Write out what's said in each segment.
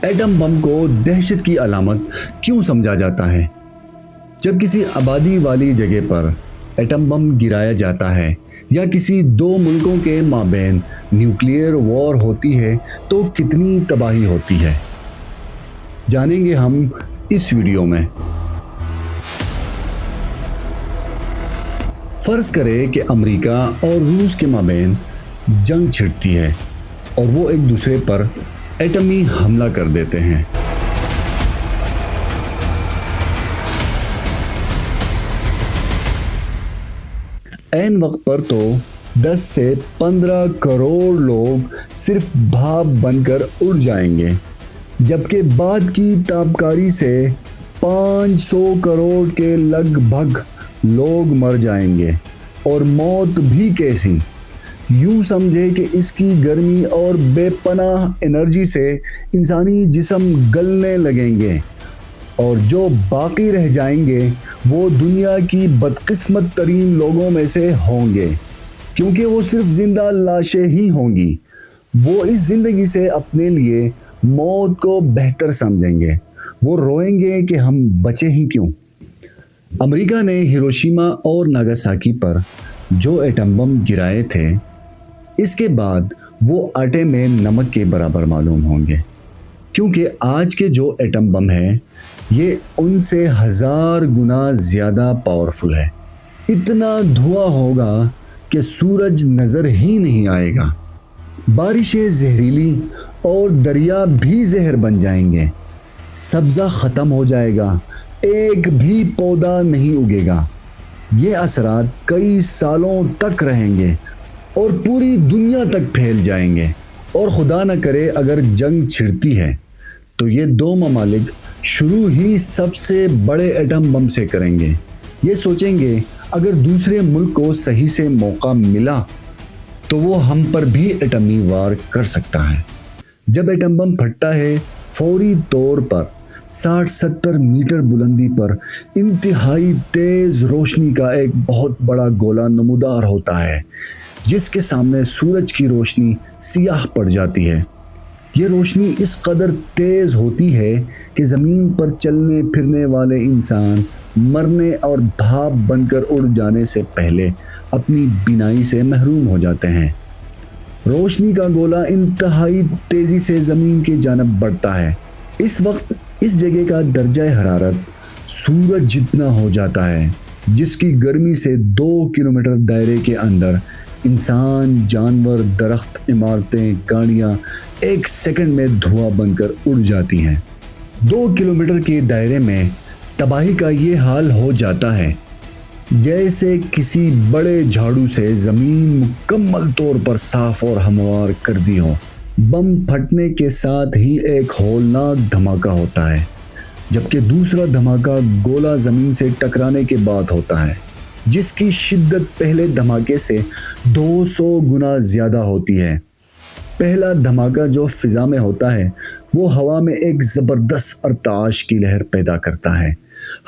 Atom bomb کو دہشت کی علامت کیوں سمجھا جاتا ہے؟ جب کسی آبادی والی جگہ پر ایٹم بم گرایا جاتا ہے یا کسی دو ملکوں کے مابین نیوکلیئر وار ہوتی ہے تو کتنی تباہی ہوتی ہے، جانیں گے ہم اس ویڈیو میں۔ فرض کریں کہ امریکہ اور روس کے مابین جنگ چھڑتی ہے اور وہ ایک دوسرے پر ایٹمی حملہ کر دیتے ہیں۔ عین وقت پر تو 10 سے 15 کروڑ لوگ صرف بھاپ بن کر اڑ جائیں گے، جبکہ بعد کی تابکاری سے 500 کروڑ کے لگ بھگ لوگ مر جائیں گے، اور موت بھی کیسی؟ یوں سمجھے کہ اس کی گرمی اور بے پناہ انرجی سے انسانی جسم گلنے لگیں گے، اور جو باقی رہ جائیں گے وہ دنیا کی بدقسمت ترین لوگوں میں سے ہوں گے، کیونکہ وہ صرف زندہ لاشیں ہی ہوں گی۔ وہ اس زندگی سے اپنے لیے موت کو بہتر سمجھیں گے، وہ روئیں گے کہ ہم بچے ہی کیوں۔ امریکہ نے ہیروشیما اور ناگاساکی پر جو ایٹم بم گرائے تھے، اس کے بعد وہ آٹے میں نمک کے برابر معلوم ہوں گے، کیونکہ آج کے جو ایٹم بم ہیں یہ ان سے 1000 گنا زیادہ پاورفل ہے۔ اتنا دھواں ہوگا کہ سورج نظر ہی نہیں آئے گا، بارشیں زہریلی اور دریا بھی زہر بن جائیں گے، سبزہ ختم ہو جائے گا، ایک بھی پودا نہیں اگے گا۔ یہ اثرات کئی سالوں تک رہیں گے اور پوری دنیا تک پھیل جائیں گے، اور خدا نہ کرے اگر جنگ چھڑتی ہے تو یہ دو ممالک شروع ہی سب سے بڑے ایٹم بم سے کریں گے۔ یہ سوچیں گے اگر دوسرے ملک کو صحیح سے موقع ملا تو وہ ہم پر بھی ایٹمی وار کر سکتا ہے۔ جب ایٹم بم پھٹتا ہے فوری طور پر 60-70 میٹر بلندی پر انتہائی تیز روشنی کا ایک بہت بڑا گولہ نمودار ہوتا ہے، جس کے سامنے سورج کی روشنی سیاہ پڑ جاتی ہے۔ یہ روشنی اس قدر تیز ہوتی ہے کہ زمین پر چلنے پھرنے والے انسان مرنے اور بھاپ بن کر اڑ جانے سے پہلے اپنی بینائی سے محروم ہو جاتے ہیں۔ روشنی کا گولہ انتہائی تیزی سے زمین کی جانب بڑھتا ہے۔ اس وقت اس جگہ کا درجہ حرارت سورج جتنا ہو جاتا ہے، جس کی گرمی سے 2 کلومیٹر دائرے کے اندر انسان، جانور، درخت، عمارتیں، گاڑیاں ایک سیکنڈ میں دھواں بن کر اڑ جاتی ہیں۔ 2 کلومیٹر کے دائرے میں تباہی کا یہ حال ہو جاتا ہے جیسے کسی بڑے جھاڑو سے زمین مکمل طور پر صاف اور ہموار کر دی ہو۔ بم پھٹنے کے ساتھ ہی ایک ہولناک دھماکہ ہوتا ہے، جبکہ دوسرا دھماکہ گولہ زمین سے ٹکرانے کے بعد ہوتا ہے، جس کی شدت پہلے دھماکے سے 200 گنا زیادہ ہوتی ہے۔ پہلا دھماکہ جو فضا میں ہوتا ہے وہ ہوا میں ایک زبردست ارتعاش کی لہر پیدا کرتا ہے۔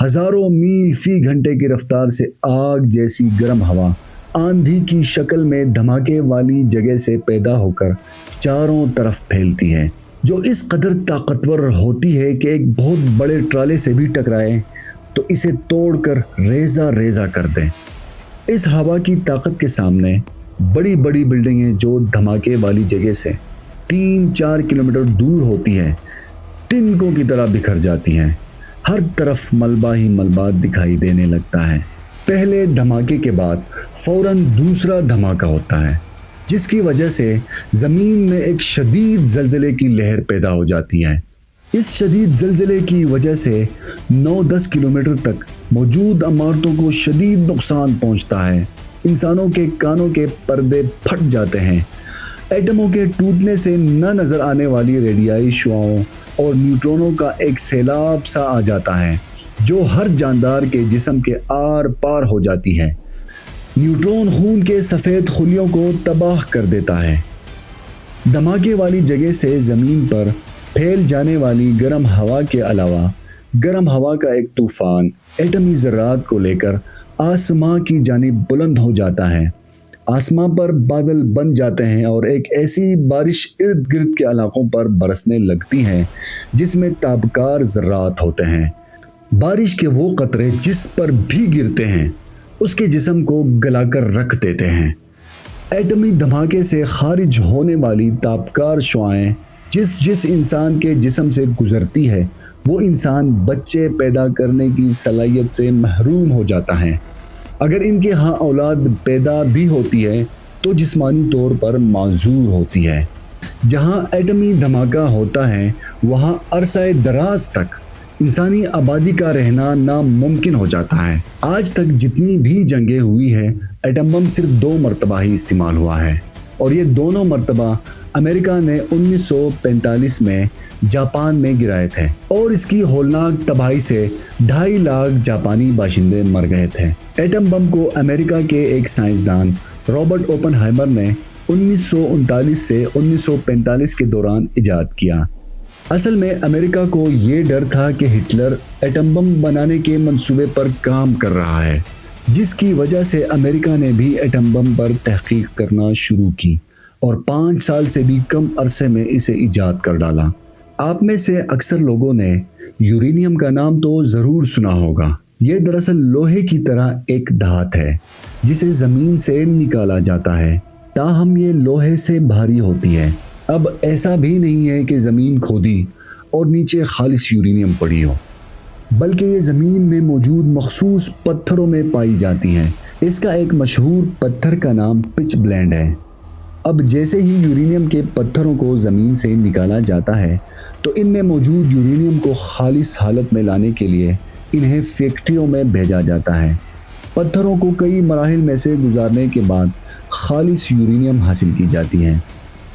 ہزاروں میل فی گھنٹے کی رفتار سے آگ جیسی گرم ہوا آندھی کی شکل میں دھماکے والی جگہ سے پیدا ہو کر چاروں طرف پھیلتی ہے، جو اس قدر طاقتور ہوتی ہے کہ ایک بہت بڑے ٹرالے سے بھی ٹکرائے تو اسے توڑ کر ریزہ ریزہ کر دیں۔ اس ہوا کی طاقت کے سامنے بڑی بڑی بلڈنگیں جو دھماکے والی جگہ سے 3-4 کلومیٹر دور ہوتی ہیں، تنکوں کی طرح بکھر جاتی ہیں۔ ہر طرف ملبہ ہی ملبہ دکھائی دینے لگتا ہے۔ پہلے دھماکے کے بعد فوراً دوسرا دھماکہ ہوتا ہے، جس کی وجہ سے زمین میں ایک شدید زلزلے کی لہر پیدا ہو جاتی ہے۔ اس شدید زلزلے کی وجہ سے 9-10 کلومیٹر تک موجود عمارتوں کو شدید نقصان پہنچتا ہے۔ انسانوں کے کانوں کے پردے پھٹ جاتے ہیں۔ ایٹموں کے ٹوٹنے سے نہ نظر آنے والی ریڈیائی شعاعوں اور نیوٹرونوں کا ایک سیلاب سا آ جاتا ہے، جو ہر جاندار کے جسم کے آر پار ہو جاتی ہے۔ نیوٹرون خون کے سفید خلیوں کو تباہ کر دیتا ہے۔ دھماکے والی جگہ سے زمین پر پھیل جانے والی گرم ہوا کے علاوہ گرم ہوا کا ایک طوفان ایٹمی ذرات کو لے کر آسماں کی جانب بلند ہو جاتا ہے۔ आसमां पर बादल बन जाते हैं और एक ऐसी बारिश इर्द गिर्द के इलाकों पर बरसने लगती है जिसमें ताबकार ज़र्रात होते हैं। बारिश के वो कतरे जिस पर भी गिरते हैं उसके जिस्म को गलाकर रख देते हैं। एटमी धमाके से खारिज होने वाली ताबकार शुआएं जिस इंसान के जिस्म से गुजरती है वो इंसान बच्चे पैदा करने की सलाहियत से महरूम हो जाता है। अगर इनके यहाँ औलाद पैदा भी होती है तो जिस्मानी तौर पर माजूर होती है। जहाँ एटमी धमाका होता है वहाँ अरसा दराज तक इंसानी आबादी का रहना नामुमकिन हो जाता है। आज तक जितनी भी जंगें हुई है एटम बम सिर्फ 2 मरतबा ही इस्तेमाल हुआ है और ये दोनों मरतबा अमेरिका ने 1945 में जापान में गिराए थे और इसकी होलनाक तबाही से 2.5 लाख जापानी बाशिंदे मर गए थे। एटम बम को अमेरिका के एक साइंसदान रॉबर्ट ओपनहाइमर ने 1939 से 1945 के दौरान इजाद किया। असल में अमेरिका को ये डर था कि हिटलर एटम बम बनाने के मंसूबे पर काम कर रहा है, जिसकी वजह से अमेरिका ने भी एटम बम पर तहकीक करना शुरू की और 5 साल से भी कम अरसे में इसे इजाद कर डाला। आप में से अक्सर लोगों ने यूरेनियम का नाम तो ज़रूर सुना होगा। ये दरअसल लोहे की तरह एक धात है जिसे ज़मीन से निकाला जाता है, ताहम ये लोहे से भारी होती है। अब ऐसा भी नहीं है कि ज़मीन खोदी और नीचे खालिस यूरेनियम पड़ी हो, बल्कि ये ज़मीन में मौजूद मखसूस पत्थरों में पाई जाती हैं। इसका एक मशहूर पत्थर का नाम पिच ब्लेंड है। अब जैसे ही यूरेनियम के पत्थरों को ज़मीन से निकाला जाता है तो इनमें मौजूद यूरेनियम को खालिस हालत में लाने के लिए इन्हें फैक्ट्रियों में भेजा जाता है। पत्थरों को कई मराहिल में से गुजारने के बाद खालिस यूरेनियम हासिल की जाती है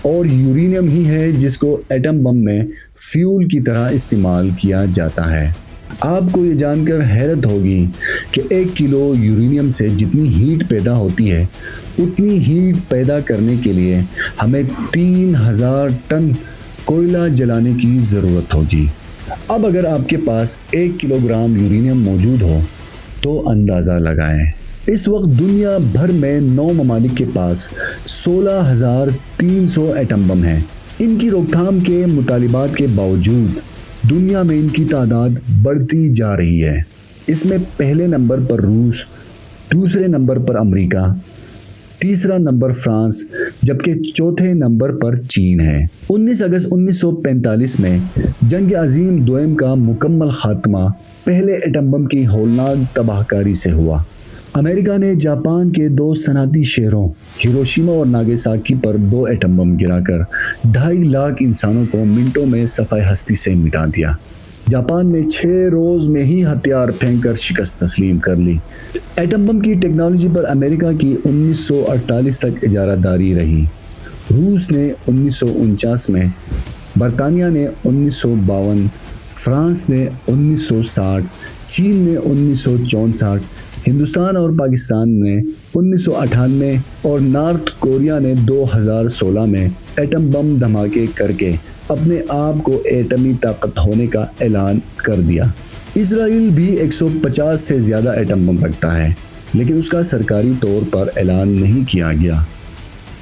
और यूरेनियम ही है जिसको एटम बम में फ्यूल की तरह इस्तेमाल किया जाता है। आपको ये जानकर हैरत होगी कि 1 किलो यूरेनियम से जितनी हीट पैदा होती है उतनी हीट पैदा करने के लिए हमें 3000 टन कोयला जलाने की ज़रूरत होगी। अब अगर आपके पास 1 किलोग्राम यूरेनियम मौजूद हो तो अंदाज़ा लगाएं। इस वक्त दुनिया भर में 9 ममालिक के पास 16,300 एटम बम हैं। इनकी रोकथाम के मुतालिबात के बावजूद दुनिया में इनकी तादाद बढ़ती जा रही है। इसमें पहले नंबर पर रूस, दूसरे नंबर पर अमेरिका, तीसरा नंबर फ्रांस, जबकि चौथे नंबर पर चीन है। 19 अगस्त 1945 में जंग अजीम दोयम का मुकम्मल खात्मा पहले एटम बम की होलनाक तबाहकारी से हुआ। अमेरिका ने जापान के 2 सनअती शहरों हिरोशिमा और नागासाकी पर 2 एटम बम गिराकर 2.5 लाख इंसानों को मिनटों में सफ़ाए हस्ती से मिटा दिया। जापान ने 6 रोज़ में ही हथियार फेंककर शिकस्त तस्लीम कर ली। एटम बम की टेक्नोलॉजी पर अमेरिका की 1948 तक इजारादारी रही। रूस ने 1949 में, बरतानिया ने 1952, फ्रांस ने 1960, चीन ने 1964, हिंदुस्तान और पाकिस्तान ने 1998 और नॉर्थ कोरिया ने 2016 में एटम बम धमाके करके अपने आप को एटमी ताकत होने का ऐलान कर दिया। इजराइल भी 150 से ज़्यादा एटम बम रखता है, लेकिन उसका सरकारी तौर पर ऐलान नहीं किया गया।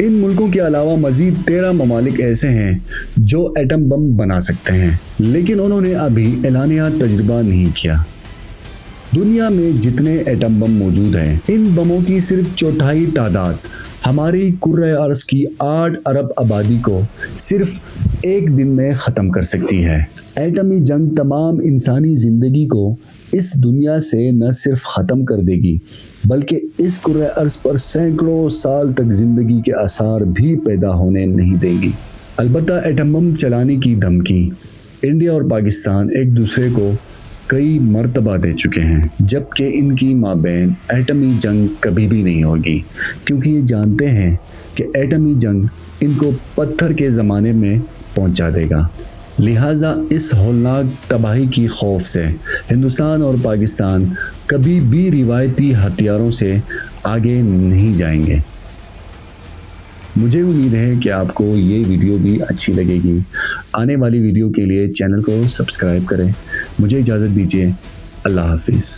इन मुल्कों के अलावा मज़ीद 13 ममालिक ऐसे हैं जो एटम बम बना सकते हैं, लेकिन उन्होंने अभी एलानिया तजुर्बा नहीं किया। दुनिया में जितने एटम बम मौजूद हैं, इन बमों की सिर्फ 1/4 तादाद हमारी कुर्रे अर्ज़ की 8 अरब आबादी को सिर्फ 1 दिन में ख़त्म कर सकती है। एटमी जंग तमाम इंसानी ज़िंदगी को इस दुनिया से न सिर्फ ख़त्म कर देगी, बल्कि इस कुर्रे अर्ज़ पर सैकड़ों साल तक ज़िंदगी के आसार भी पैदा होने नहीं देगी। अलबत्ता एटम बम चलाने की धमकी इंडिया और पाकिस्तान एक दूसरे को कई मर्तबा दे चुके हैं, जबकि इनकी माबैन एटमी जंग कभी भी नहीं होगी, क्योंकि ये जानते हैं कि एटमी जंग इनको पत्थर के ज़माने में पहुंचा देगा। लिहाजा इस होलनाक तबाही की खौफ से हिंदुस्तान और पाकिस्तान कभी भी रिवायती हथियारों से आगे नहीं जाएंगे। मुझे उम्मीद है कि आपको ये वीडियो भी अच्छी लगेगी। आने वाली वीडियो के लिए चैनल को सब्सक्राइब करें। मुझे इजाज़त दीजिए। अल्लाह हाफिज़।